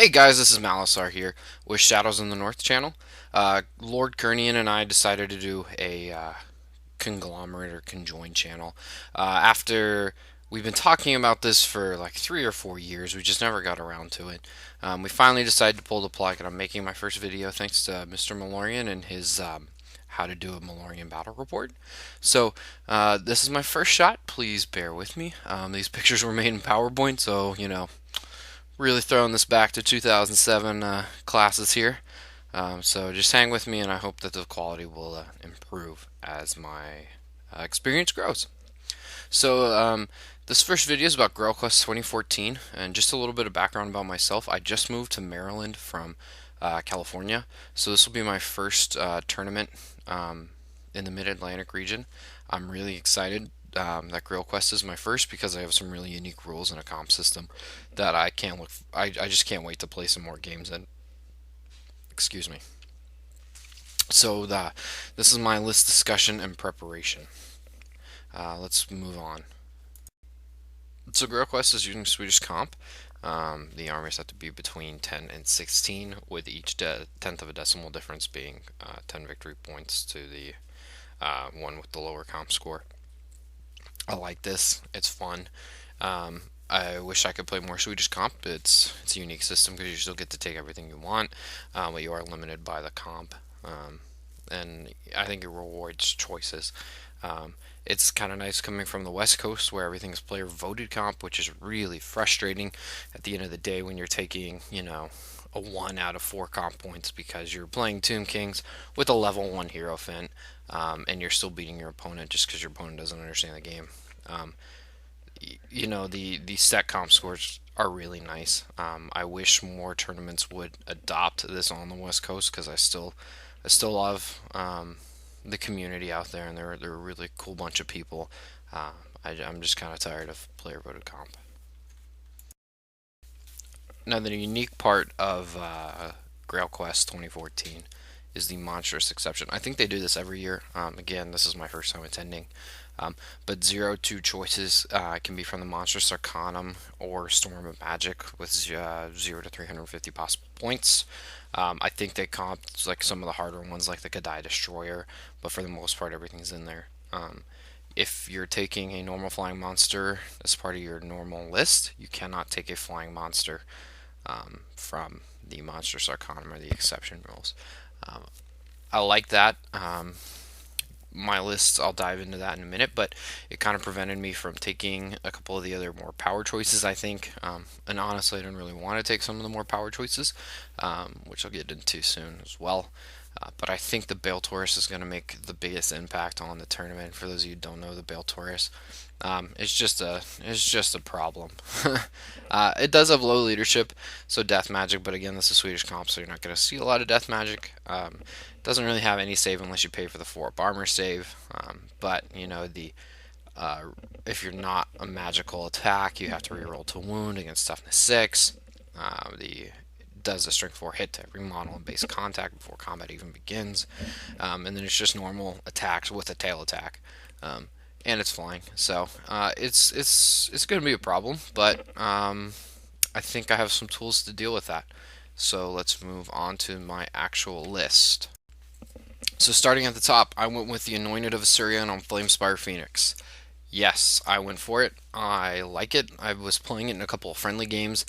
Hey guys, this is Malasar here with Shadows in the North channel. Lord Kernian and I decided to do a conglomerate or conjoined channel. After we've been talking about this for like 3 or 4 years, we just never got around to it. We finally decided to pull the plug, and I'm making my first video thanks to Mr. Malorian and his how to do a Malorian battle report. So this is my first shot. Please bear with me. These pictures were made in PowerPoint, so really throwing this back to 2007 classes here. So just hang with me, and I hope that the quality will improve as my experience grows. So this first video is about Grail Quest 2014, and just a little bit of background about myself. I just moved to Maryland from California, so this will be my first tournament in the Mid-Atlantic region. I'm really excited that Grail Quest is my first because I have some really unique rules and a comp system that I can't look. I just can't wait to play some more games in. Excuse me. So this is my list discussion and preparation. Let's move on. So Grail Quest is using Swedish Comp. The armies have to be between 10 and 16, with each tenth of a decimal difference being 10 victory points to the one with the lower comp score. I like this. It's fun. I wish I could play more Swedish Comp. It's a unique system because you still get to take everything you want, but you are limited by the comp. And I think it rewards choices. It's kind of nice coming from the West Coast where everything is player voted comp, which is really frustrating at the end of the day when you're taking, a 1 out of 4 comp points because you're playing Tomb Kings with a level 1 Hero Fint, and you're still beating your opponent just because your opponent doesn't understand the game. The set comp scores are really nice. I wish more tournaments would adopt this on the West Coast because I still love the community out there, and they're a really cool bunch of people. I'm just kind of tired of player voted comp. Now, the unique part of Grail Quest 2014 is the monstrous exception. I think they do this every year. Again, this is my first time attending. But 0-2 choices can be from the Monstrous Arcanum or Storm of Magic with 0 to 350 possible points. I think they comp like some of the harder ones like the Gadai Destroyer, but for the most part, everything's in there. If you're taking a normal flying monster as part of your normal list, you cannot take a flying monster from the Monstrous Arcanum or the exception rules. I like that. My lists, I'll dive into that in a minute, but it kind of prevented me from taking a couple of the other more power choices, I think. And honestly, I didn't really want to take some of the more power choices, which I'll get into soon as well. But I think the Bale Taurus is going to make the biggest impact on the tournament. For those of you who don't know the Bale Taurus, it's just a problem. It does have low leadership, so death magic. But again, this is Swedish comp, so you're not going to see a lot of death magic. Doesn't really have any save unless you pay for the 4-up armor save. But if you're not a magical attack, you have to reroll to wound against toughness 6. The does a strength 4 hit to every model in base contact before combat even begins, and then it's just normal attacks with a tail attack, and it's flying. So it's going to be a problem, but I think I have some tools to deal with that. So let's move on to my actual list. So starting at the top, I went with the Anointed of Assyrian on Flamespire Phoenix. Yes, I went for it. I like it. I was playing it in a couple of friendly games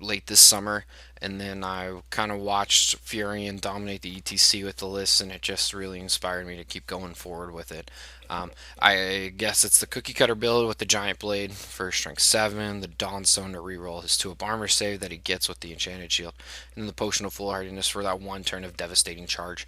late this summer, and then I kind of watched Furion dominate the ETC with the list, and it just really inspired me to keep going forward with it. I guess it's the cookie cutter build with the Giant Blade for strength 7, the Dawnstone to reroll his 2-up armor save that he gets with the Enchanted Shield, and then the Potion of Foolhardiness for that one turn of devastating charge,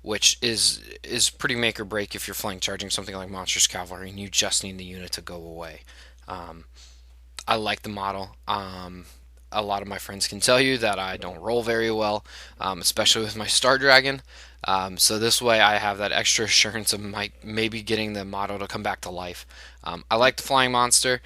which is pretty make or break if you're flank charging something like Monstrous Cavalry and you just need the unit to go away. I like the model. A lot of my friends can tell you that I don't roll very well, especially with my Star Dragon. So this way I have that extra assurance of maybe getting the model to come back to life. I like the Flying Monster.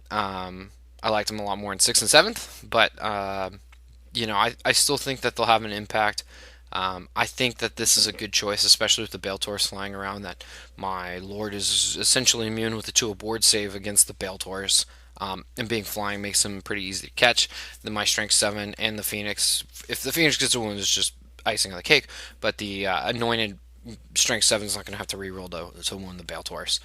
I liked him a lot more in 6th and 7th, but I still think that they'll have an impact. I think that this is a good choice, especially with the Bale Taurus flying around, that my Lord is essentially immune with the 2 aboard save against the Bale Taurus. And being flying makes him pretty easy to catch. Then my strength 7 and the Phoenix, if the Phoenix gets a wound, it's just icing on the cake. But the anointed strength 7 is not going to have to reroll to wound the Bale Taurus.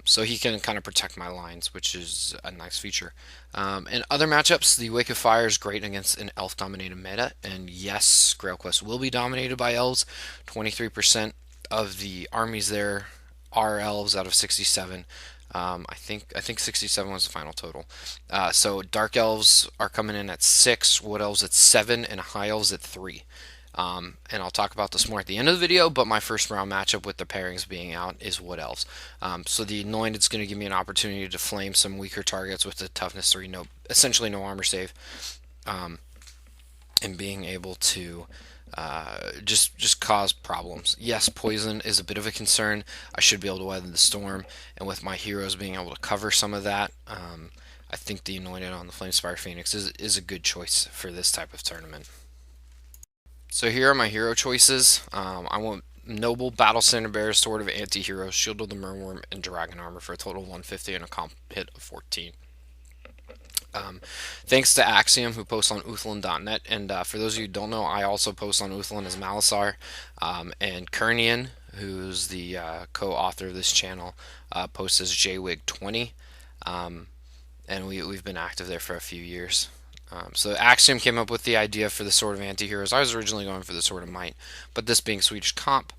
So he can kind of protect my lines, which is a nice feature. In other matchups, the Wake of Fire is great against an elf-dominated meta, and yes, Grail Quest will be dominated by elves. 23% of the armies there are elves out of 67. I think 67 was the final total. So dark elves are coming in at 6, wood elves at 7, and high elves at 3. And I'll talk about this more at the end of the video, but my first round matchup with the pairings being out is Wood Elves. So the Anointed is going to give me an opportunity to flame some weaker targets with the toughness 3, essentially no armor save, and being able to just cause problems. Yes, poison is a bit of a concern. I should be able to weather the storm, and with my heroes being able to cover some of that, I think the Anointed on the Flamespire Phoenix is a good choice for this type of tournament. So here are my hero choices. I want Noble, Battle Cinder Bear, Sword of Anti-Heroes, Shield of the Merworm, and Dragon Armor for a total of 150 and a comp hit of 14. Thanks to Axiom, who posts on Uthlin.net, and for those of you who don't know, I also post on Uthlin as Malasar, and Kernian, who's the co-author of this channel, posts as JWig20, and we've been active there for a few years. So Axiom came up with the idea for the Sword of Anti-Heroes. I was originally going for the Sword of Might, but this being Swedish Comp,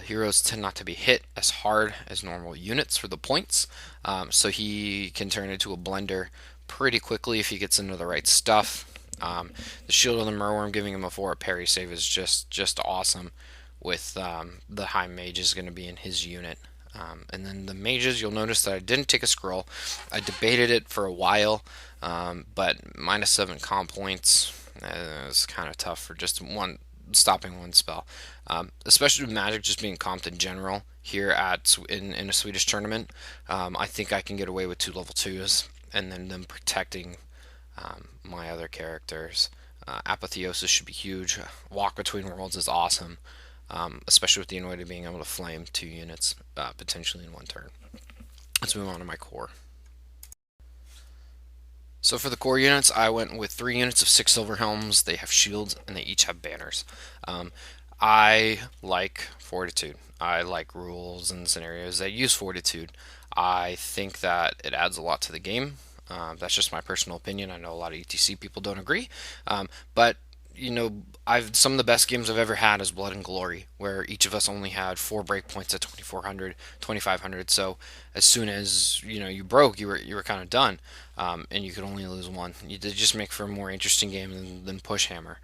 heroes tend not to be hit as hard as normal units for the points, so he can turn into a blender pretty quickly if he gets into the right stuff. The Shield of the Merworm giving him a 4 parry save is just awesome, with the High Mage is going to be in his unit. And then the mages, you'll notice that I didn't take a scroll. I debated it for a while, but -7 comp points is kind of tough for just stopping one spell. Especially with magic just being comped in general here in a Swedish tournament. I think I can get away with 2 level 2s and then them protecting my other characters. Apotheosis should be huge. Walk Between Worlds is awesome. Especially with the Anointed being able to flame 2 units potentially in 1 turn. Let's move on to my core. So for the core units, I went with 3 units of 6 Silver Helms. They have shields and they each have banners. I like Fortitude. I like rules and scenarios that use Fortitude. I think that it adds a lot to the game. That's just my personal opinion. I know a lot of ETC people don't agree, but some of the best games I've ever had is Blood and Glory, where each of us only had 4 breakpoints at 2400, 2500. So as soon as you broke, you were kind of done, and you could only lose 1. You did just make for a more interesting game than Push Hammer.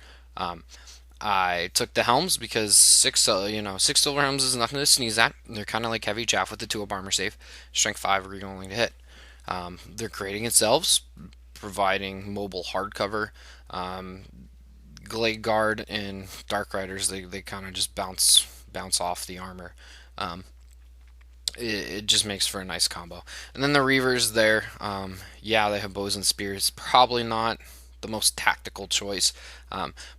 I took the helms because 6 silver helms is nothing to sneeze at. They're kind of like heavy chaff with the 2 up armor save, strength 5 are only to hit. They're great against elves, providing mobile hardcover. Glade Guard and Dark Riders, they kind of just bounce off the armor. It just makes for a nice combo. And then the Reavers there, yeah, they have bows and spears. Probably not the most tactical choice,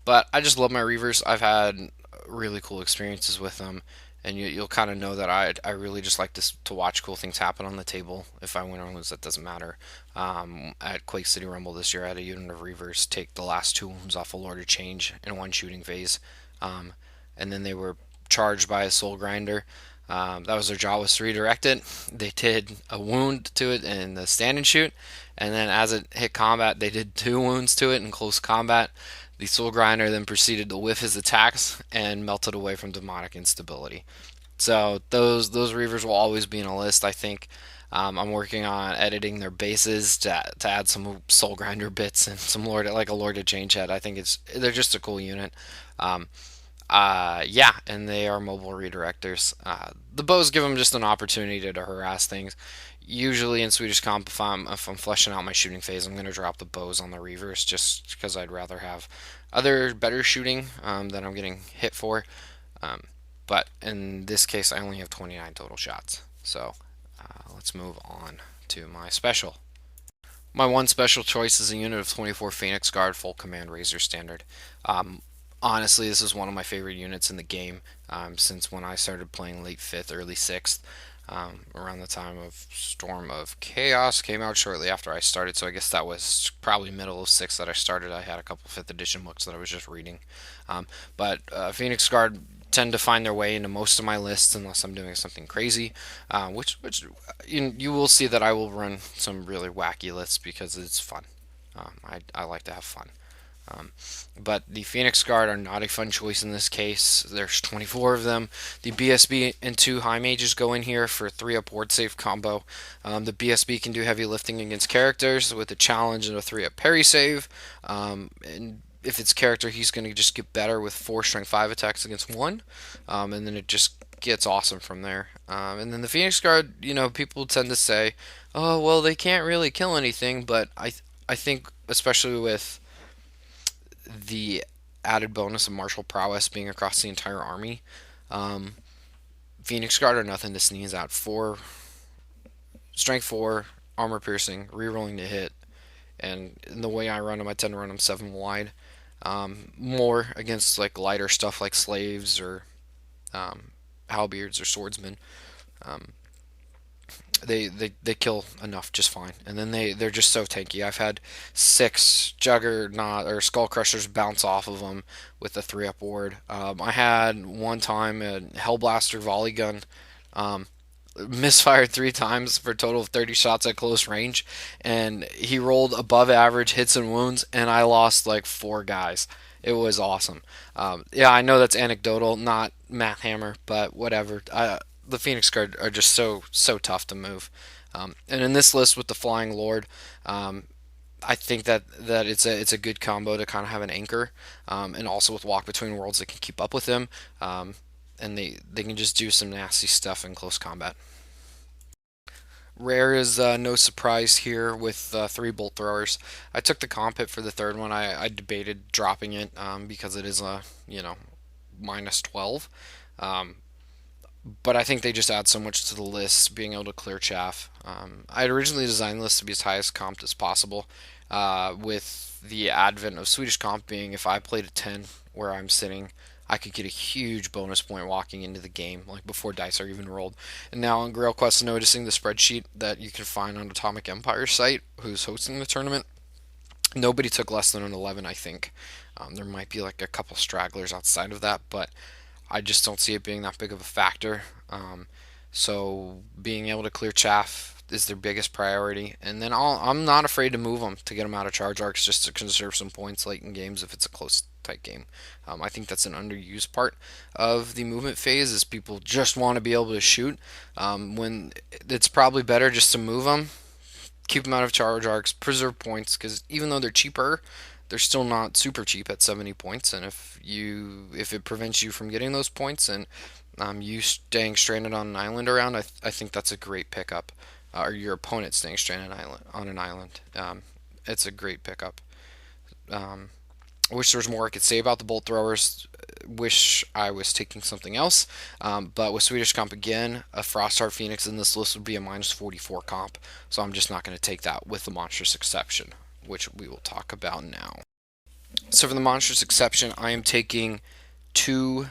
but I just love my Reavers. I've had really cool experiences with them, and you'll kind of know that I really just like to watch cool things happen on the table. If I win or lose, that doesn't matter. At Quake City Rumble this year, I had a unit of Reavers take the last 2 wounds off a Lord of Change in 1 shooting phase, and then they were charged by a Soul Grinder. That was their job, was to redirect it. They did a wound to it in the stand and shoot, and then as it hit combat, they did 2 wounds to it in close combat. The Soul Grinder then proceeded to whiff his attacks and melted away from demonic instability. So those Reavers will always be in a list, I think. I'm working on editing their bases to add some Soul Grinder bits and some Lord of Change head. I think they're just a cool unit. Yeah, and they are mobile redirectors. The bows give them just an opportunity to harass things. Usually in Swedish Comp, if I'm fleshing out my shooting phase, I'm going to drop the bows on the Reavers just because I'd rather have other better shooting that I'm getting hit for. But in this case, I only have 29 total shots. So let's move on to my special. My one special choice is a unit of 24 Phoenix Guard full command Razor Standard. Honestly, this is one of my favorite units in the game since when I started playing late 5th, early 6th. around the time of Storm of Chaos. Came out shortly after I started, so I guess that was probably middle of 6 that I started. I had a couple 5th edition books that I was just reading. But Phoenix Guard tend to find their way into most of my lists unless I'm doing something crazy, which you will see that I will run some really wacky lists because it's fun. I like to have fun. Um, but the Phoenix Guard are not a fun choice in this case. There's 24 of them. The BSB and 2 High Mages go in here for 3 up ward save combo. The BSB can do heavy lifting against characters with a challenge and a 3 up parry save. And if it's character, he's going to just get better with 4 strength 5 attacks against 1. And then it just gets awesome from there. And then the Phoenix Guard, people tend to say, oh, well, they can't really kill anything. But I think, especially with the added bonus of martial prowess being across the entire army, um, Phoenix Guard are nothing to sneeze at. 4 strength 4 armor piercing, rerolling to hit, and in the way I run them, I tend to run them 7 wide. More against like lighter stuff like slaves or halberds or swordsmen. Um, they kill enough just fine, and then they're just so tanky. I've had 6 Juggernaut or Skull Crushers bounce off of them with a 3 up ward. I had one time a Hellblaster volley gun misfired 3 times for a total of 30 shots at close range, and he rolled above average hits and wounds, and I lost like 4 guys. It was awesome. Yeah, I know that's anecdotal, not math hammer, but whatever. The Phoenix Guard are just so tough to move. And in this list with the Flying Lord, I think that it's a good combo to kind of have an anchor, and also with Walk Between Worlds, they can keep up with him, and they can just do some nasty stuff in close combat. Rare is no surprise here with 3 bolt throwers. I took the comp hit for the third one. I debated dropping it because it is a minus 12. Um, but I think they just add so much to the list, being able to clear chaff. I had originally designed the list to be as high as comped as possible, with the advent of Swedish Comp being if I played a 10 where I'm sitting, I could get a huge bonus point walking into the game, like before dice are even rolled. And now on Grail Quest, noticing the spreadsheet that you can find on Atomic Empire's site, who's hosting the tournament, nobody took less than an 11, I think. There might be like a couple stragglers outside of that, but I just don't see it being that big of a factor. So being able to clear chaff is their biggest priority, and then I'm not afraid to move them to get them out of charge arcs just to conserve some points late in games if it's a close tight game. I think that's an underused part of the movement phase is people just want to be able to shoot, when it's probably better just to move them, keep them out of charge arcs, preserve points, because even though they're cheaper, they're still not super cheap at 70 points. And if it prevents you from getting those points and you staying stranded on an island around, I think that's a great pickup. Or your opponent staying stranded on an island. It's a great pickup. I wish there was more I could say about the bolt throwers. Wish I was taking something else. But with Swedish Comp again, a Frostheart Phoenix in this list would be a minus 44 comp. So I'm just not going to take that with the monstrous exception, which we will talk about now. So for the monstrous exception, I am taking 2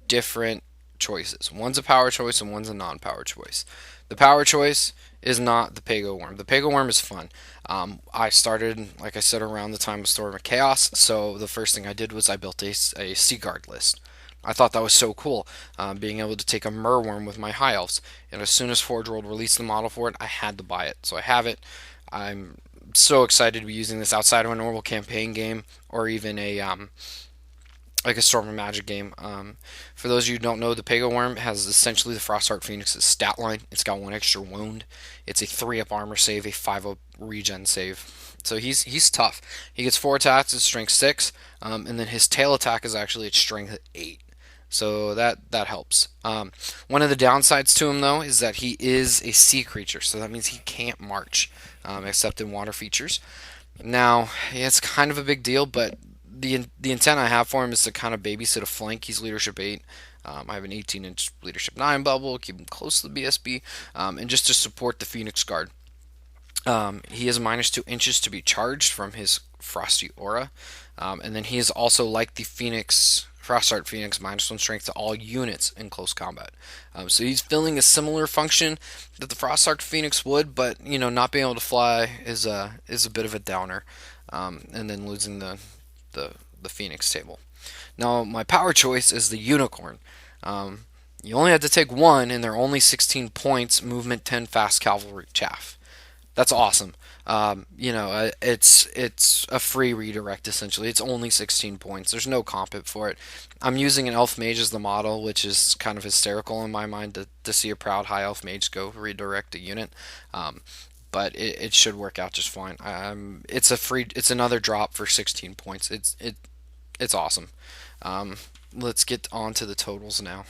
different choices. One's a power choice and one's a non-power choice. The power choice is not the Pago Worm. The Pago Worm is fun. I started, like I said, around the time of Storm of Chaos, so the first thing I did was I built a Sea Guard list. I thought that was so cool, being able to take a Merworm with my High Elves. And as soon as Forge World released the model for it, I had to buy it. So I have it. I'm so excited to be using this outside of a normal campaign game or even a like a Storm of Magic game. For those of you who don't know, the Pago Worm has essentially the Frostheart Phoenix's stat line. It's got 1 extra wound. It's a 3 up armor save, a 5 up regen save. So he's tough. He gets 4 attacks at strength 6, and then his tail attack is actually at strength 8. So that helps. One of the downsides to him, though, is that he is a sea creature. So that means he can't march, except in water features. Now, yeah, it's kind of a big deal, but the intent I have for him is to kind of babysit a flank. He's leadership 8. I have an 18-inch leadership 9 bubble, keep him close to the BSB, and just to support the Phoenix Guard. He has minus 2 inches to be charged from his Frosty Aura, and then he is also like the Phoenix Frostart Phoenix -1 strength to all units in close combat. So he's filling a similar function that the Frostart Phoenix would, but not being able to fly is a bit of a downer. And then losing the the Phoenix table. Now my power choice is the Unicorn. Um, you only have to take one, and they're only 16 points. Movement 10, fast cavalry chaff. That's awesome. It's a free redirect essentially. It's only 16 points. There's no comp for it. I'm using an elf mage as the model, which is kind of hysterical in my mind to see a proud high elf mage go redirect a unit. But it should work out just fine. It's another drop for 16 points. It's awesome. Let's get on to the totals now.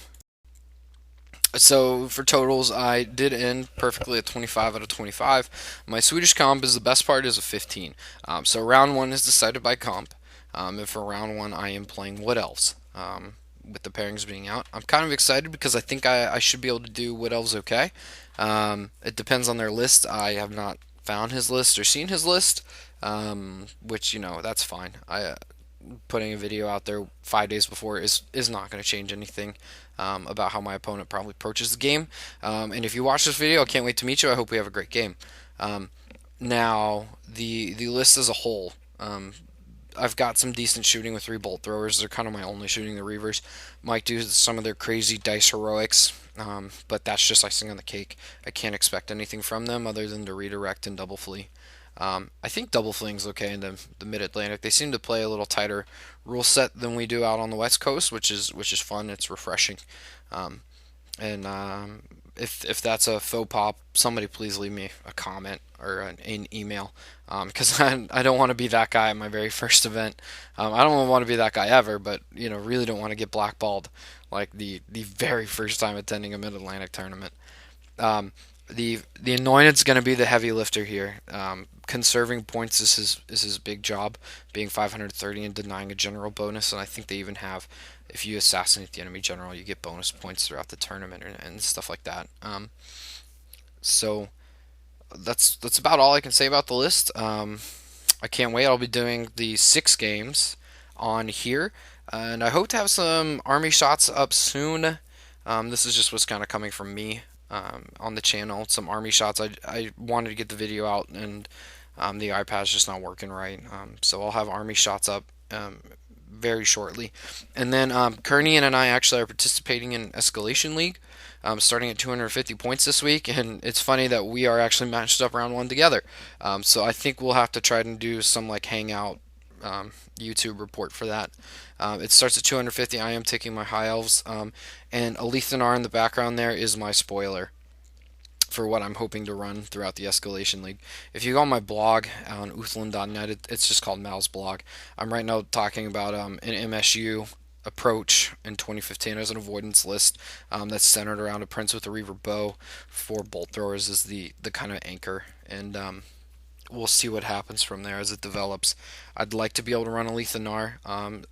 So for totals, I did end perfectly at 25 out of 25. My Swedish comp is the best part is a 15. So round one is decided by comp. And for round one, I am playing Wood Elves. With the pairings being out, I'm kind of excited because I think I should be able to do Wood Elves okay. It depends on their list. I have not found his list or seen his list, which that's fine. Putting a video out there 5 days before is not going to change anything about how my opponent probably approaches the game. And if you watch this video, I can't wait to meet you. I hope we have a great game. Now the list as a whole. I've got some decent shooting with 3 bolt throwers. They're kind of my only shooting. The Reavers might do some of their crazy dice heroics, but that's just icing on the cake. I can't expect anything from them other than to redirect and double flee. I think double fleeing's okay in the Mid Atlantic. They seem to play a little tighter rule set than we do out on the West Coast, which is fun. It's refreshing. And if that's a faux pop, somebody please leave me a comment or an email, because I don't want to be that guy at my very first event. I don't want to be that guy ever, but really don't want to get blackballed like the very first time attending a Mid Atlantic tournament. Um, the Anointed's going to be the heavy lifter here. Conserving points is his big job, being 530 and denying a general bonus, and I think they even have, if you assassinate the enemy general, you get bonus points throughout the tournament and stuff like that. So that's about all I can say about the list. I can't wait. I'll be doing the 6 games on here, and I hope to have some army shots up soon. This is just what's kind of coming from me on the channel. Some army shots. I wanted to get the video out, and the iPad's just not working right. So I'll have army shots up very shortly. And then Kernian and I actually are participating in Escalation League, starting at 250 points this week. And it's funny that we are actually matched up round one together. So I think we'll have to try and do some like hangout YouTube report for that. It starts at 250. I am taking my high elves, and Alethanar in the background there is my spoiler for what I'm hoping to run throughout the Escalation League. If you go on my blog on Uthlan.net, it's just called Mal's blog. I'm right now talking about an MSU approach in 2015 as an avoidance list that's centered around a Prince with a Reaver bow. 4 bolt throwers is the kind of anchor, and we'll see what happens from there as it develops. I'd like to be able to run Alethanar.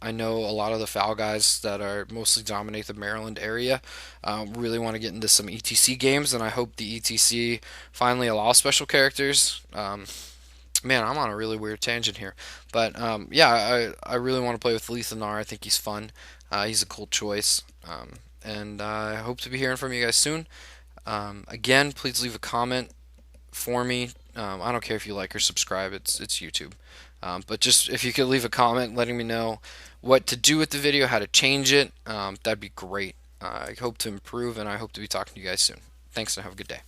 I know a lot of the FAL guys that are mostly dominate the Maryland area really want to get into some ETC games, and I hope the ETC finally allows special characters. Man, I'm on a really weird tangent here. But yeah, I really want to play with Alethanar. I think he's fun. He's a cool choice. And I hope to be hearing from you guys soon. Again, please leave a comment for me. I don't care if you like or subscribe. It's YouTube. But just if you could leave a comment letting me know what to do with the video, how to change it, that'd be great. I hope to improve, and I hope to be talking to you guys soon. Thanks, and have a good day.